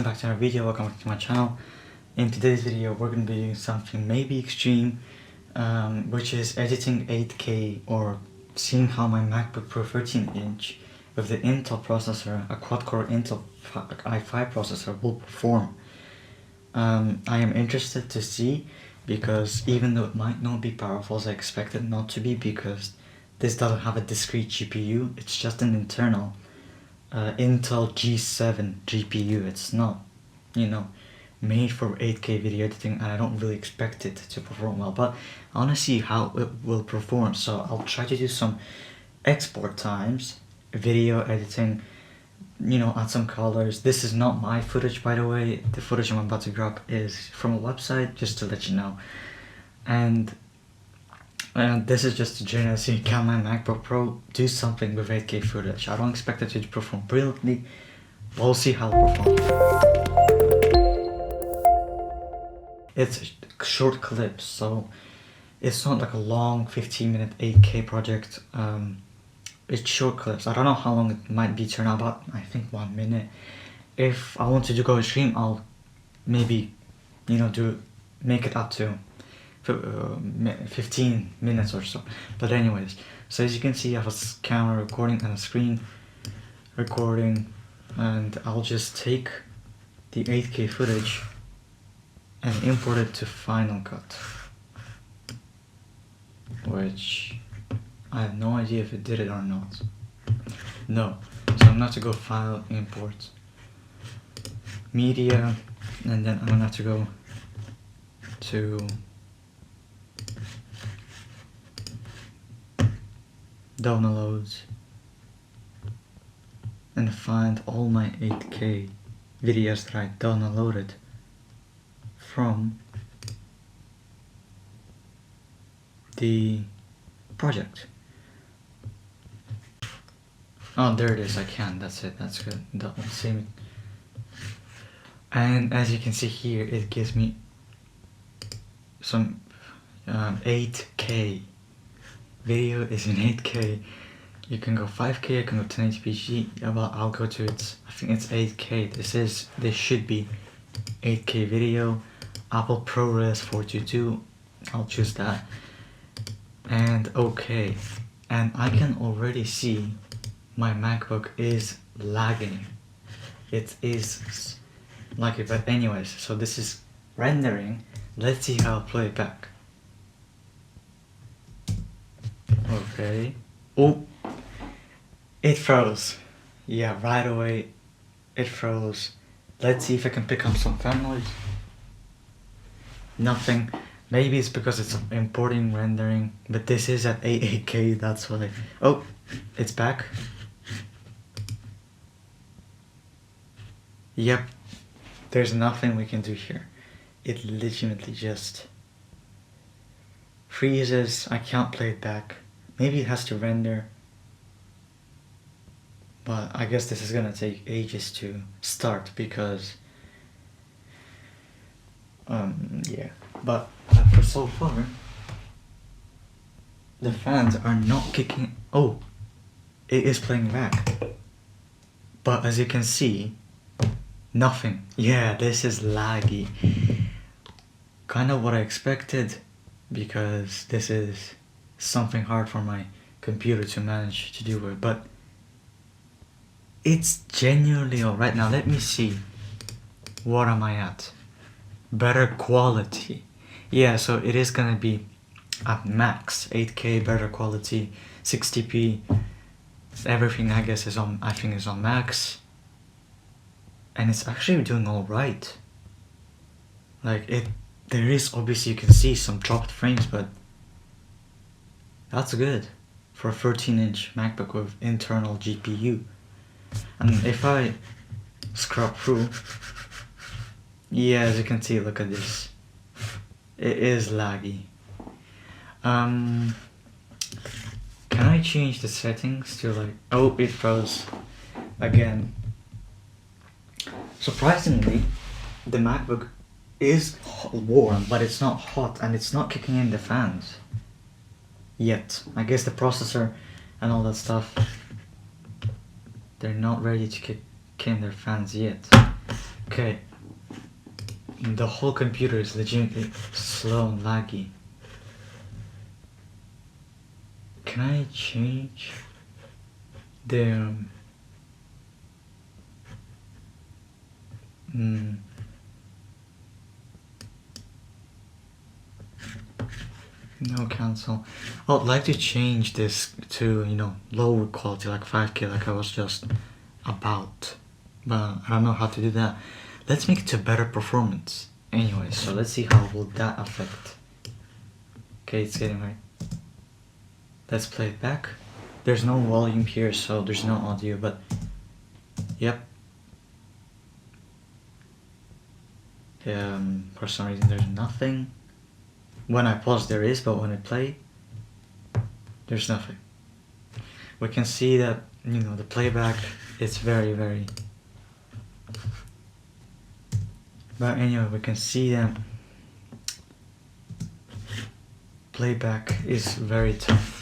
back to another video. Welcome back to my channel. In today's video we're going to be doing something maybe extreme, which is editing 8K or seeing how my MacBook Pro 13-inch with the Intel processor, a quad-core Intel i5 processor, will perform. I am interested to see, because even though it might not be powerful as I expected not to be, because this doesn't have a discrete GPU, it's just an internal Intel G7 GPU. It's not, made for 8K video editing, and I don't really expect it to perform well, but I want to see how it will perform. So I'll try to do some export times, video editing, add some colors. This is not my footage, by the way. The footage I'm about to grab is from a website, just to let you know. And this is just to generally see, can my MacBook Pro do something with 8K footage? I don't expect it to perform brilliantly. We'll see how it performs. It's short clips, so it's not like a long 15-minute 8K project. It's short clips. I don't know how long it might be turned out, about I think 1 minute. If I wanted to go stream, I'll maybe make it up to 15 minutes or so. But anyways, so as you can see, I have a camera recording and a screen recording, and I'll just take the 8K footage and import it to Final Cut, which I have no idea if it did it or not. No, so I'm gonna have to go File, Import, Media, and then I'm gonna have to go to Downloads and find all my 8K videos that I downloaded from the project. Oh, there it is. I can. That's it. That's good. Save it. And as you can see here, it gives me some 8K. Video is in 8K. You can go 5K, I can go 1080p. Well, I'll go to I think it's 8K. This should be 8K video. Apple ProRes 422. I'll choose that. And okay. And I can already see my MacBook is lagging. It is like it, but anyways, so this is rendering. Let's see how I'll play it back. Okay. Oh, it froze. Yeah, right away it froze. Let's see if I can pick up some fan noise. Nothing. Maybe it's because it's importing rendering, but this is at 8K, that's why. Oh, it's back. Yep, there's nothing we can do here. It legitimately just freezes. I can't play it back. Maybe it has to render, but I guess this is gonna take ages to start because yeah. But for so far the fans are not kicking. Oh, it is playing back, but as you can see, nothing. Yeah, this is laggy. Kind of what I expected, because this is something hard for my computer to manage to do it, but it's genuinely alright. Now let me see, what am I at? Better quality. Yeah, so it is gonna be at max 8K, better quality, 60p. Everything I guess is on, I think is on max, and it's actually doing alright. Like there is obviously, you can see some dropped frames, but that's good for a 13-inch MacBook with internal GPU. And if I scrub through, yeah, as you can see, look at this. It is laggy. Can I change the settings to like, oh, it froze again. Surprisingly, the MacBook is warm, but it's not hot, and it's not kicking in the fans yet. I guess the processor and all that stuff, they're not ready to kick in their fans yet. Okay. The whole computer is legitimately slow and laggy. Can I change the no cancel. I would like to change this to, you know, lower quality, like 5K, like I was just about, but I don't know how to do that. Let's make it to better performance anyway. So let's see how will that affect. Okay, it's getting right. Let's play it back. There's no volume here, so there's no audio, but yep. For some reason there's nothing. When I pause there is, but when I play, there's nothing. We can see that, you know, the playback is very, but anyway, we can see that playback is very tough.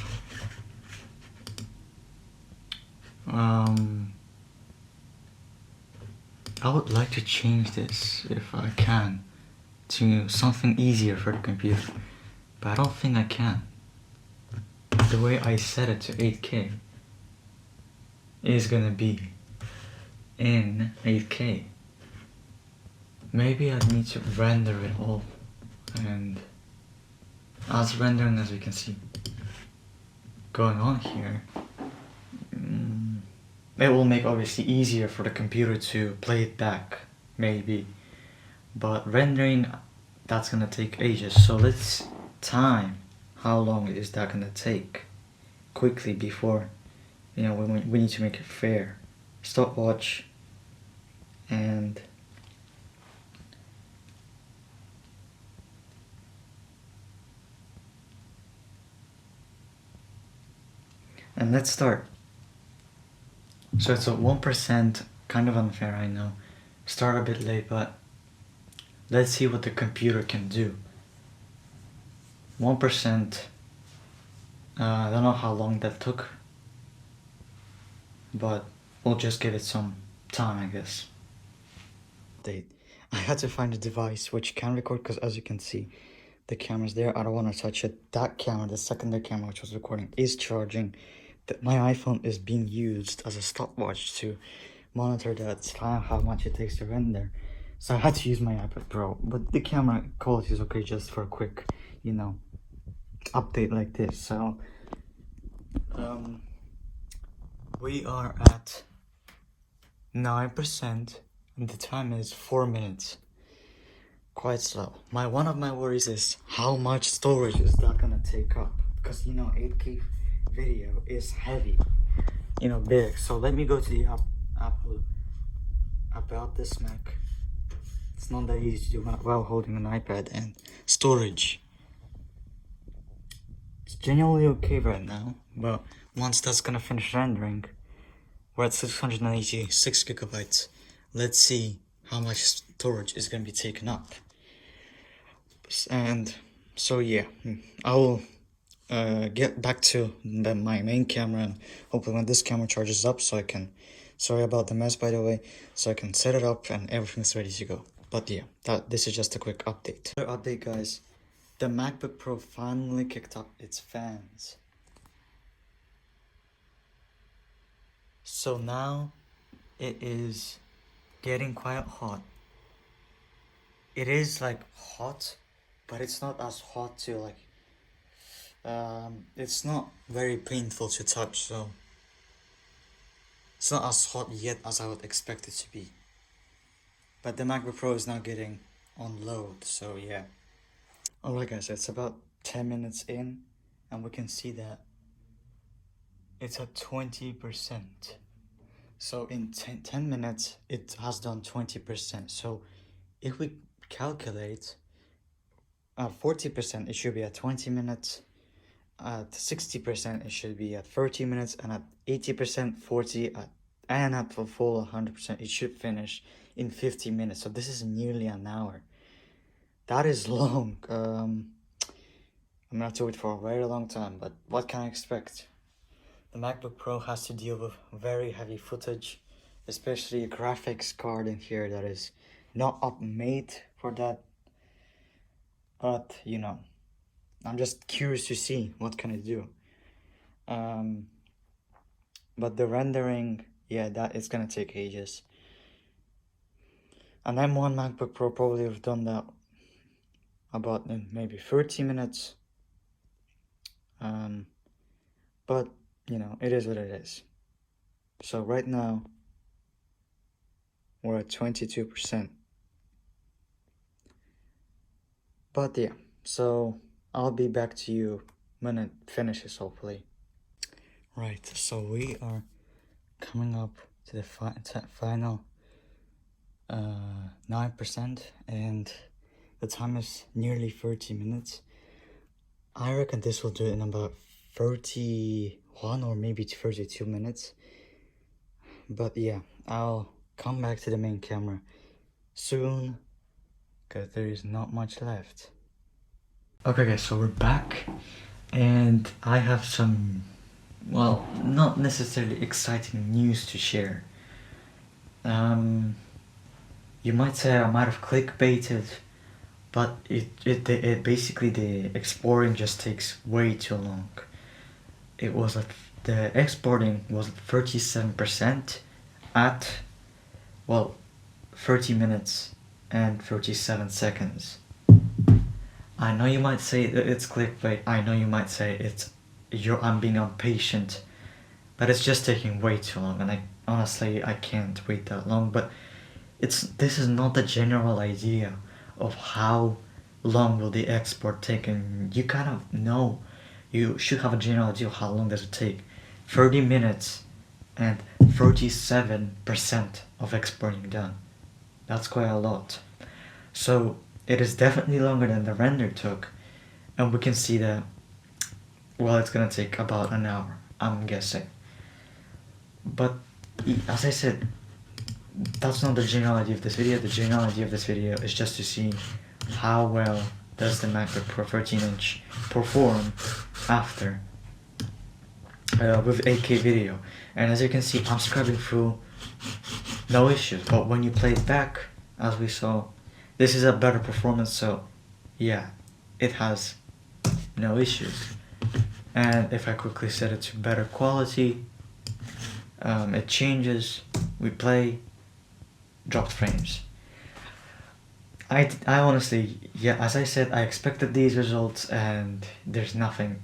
I would like to change this, if I can, to something easier for the computer, but I don't think I can. The way I set it to 8K is gonna be in 8K. Maybe I need to render it all, and as rendering, as we can see going on here, it will make obviously easier for the computer to play it back, maybe, but rendering, that's gonna take ages. So let's time how long is that gonna take quickly before, you know, we need to make it fair. Stopwatch, and let's start. So it's a 1%, kind of unfair, I know. Start a bit late, but let's see what the computer can do. 1%, I don't know how long that took, but we'll just give it some time, I guess. I had to find a device which can record, because as you can see, the camera's there. I don't want to touch it. That camera, the secondary camera which was recording, is charging. My iPhone is being used as a stopwatch to monitor that time, how much it takes to render. So I had to use my iPad Pro, but the camera quality is okay just for a quick, you know, update like this. So we are at 9%, and the time is 4 minutes. Quite slow. One of my worries is how much storage is that gonna take up, because, you know, 8K video is heavy, you know, big. So let me go to the Apple about this Mac. It's not that easy to do while holding an iPad. And storage, it's genuinely okay right now, but once that's gonna finish rendering, we're at 686 gigabytes. Let's see how much storage is gonna be taken up. And so yeah, I will get back to my main camera, and hopefully when this camera charges up, so I can, sorry about the mess by the way, so I can set it up and everything's ready to go. But yeah, this is just a quick update. Another update, guys. The MacBook Pro finally kicked up its fans. So now it is getting quite hot. It is like hot, but it's not as hot to like, it's not very painful to touch, so it's not as hot yet as I would expect it to be. But the MacBook Pro is now getting on load, so yeah. Alright guys, it's about 10 minutes in, and we can see that it's at 20%. So in 10 minutes, it has done 20%. So if we calculate 40%, it should be at 20 minutes. At 60%, it should be at 30 minutes. And at 80%, 40, and at the full 100%, it should finish in 50 minutes. So this is nearly an hour. That is long. I'm gonna have to wait for a very long time, but what can I expect? The MacBook Pro has to deal with very heavy footage, especially a graphics card in here that is not up made for that. But you know, I'm just curious to see what can it do. But the rendering, yeah, that is gonna take ages. An M1 MacBook Pro probably would have done that about in maybe 30 minutes. But you know, it is what it is. So right now we're at 22%. But yeah, so I'll be back to you when it finishes, hopefully. Right, so we are coming up to the final 9%, and the time is nearly 30 minutes. I reckon this will do it in about 31 or maybe 32 minutes. But yeah, I'll come back to the main camera soon, because there is not much left. Okay guys, so we're back, and I have some, well, not necessarily exciting news to share. You might say I might have clickbaited, but it basically, the exporting just takes way too long. It was like, the exporting was 37% at, well, 30 minutes and 37 seconds. I know you might say that it's clickbait, I know you might say I'm being impatient, but it's just taking way too long, and honestly I can't wait that long. But this is not the general idea of how long will the export take, and you kind of know, you should have a general idea of how long does it take. 30 minutes and 37% of exporting done. That's quite a lot. So it is definitely longer than the render took, and we can see that, well, it's gonna take about an hour, I'm guessing. But as I said, that's not the general idea of this video. The general idea of this video is just to see how well does the MacBook Pro 13-inch perform after with 8K video. And as you can see, I'm scrubbing through, no issues. But when you play it back, as we saw, this is a better performance, so yeah, it has no issues. And if I quickly set it to better quality, it changes, we play, dropped frames. I honestly, yeah, as I said, I expected these results, and there's nothing.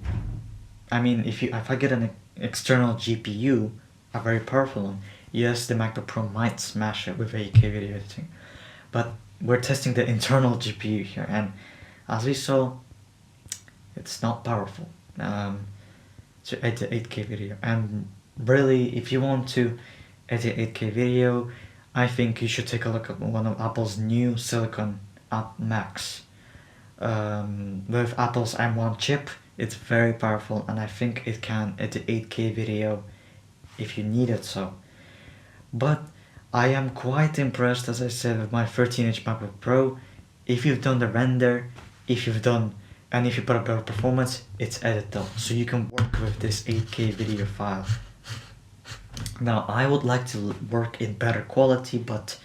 I mean, if I get an external GPU, a very powerful one, yes, the MacBook Pro might smash it with 8K video editing, but we're testing the internal GPU here, and as we saw, it's not powerful to edit 8K video. And really, if you want to edit 8K video, I think you should take a look at one of Apple's new Silicon Macs. With Apple's M1 chip, it's very powerful, and I think it can edit 8K video if you need it so. But I am quite impressed, as I said, with my 13-inch MacBook Pro. If you've done the render, if you put a better performance, it's editable, so you can work with this 8K video file. Now, I would like to work in better quality, but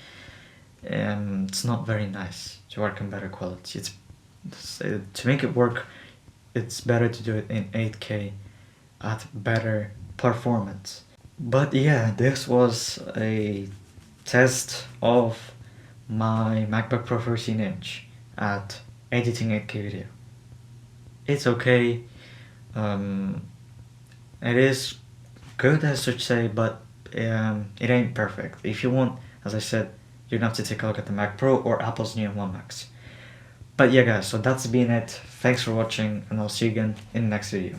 it's not very nice to work in better quality. To make it work, it's better to do it in 8K at better performance. But yeah, this was a test of my MacBook Pro 13-inch at editing 8K video. It's okay. It is good, as such say, but it ain't perfect. If you want, as I said, you're gonna have to take a look at the Mac Pro or Apple's new M1 Max. But yeah guys, so that's been it. Thanks for watching, and I'll see you again in the next video.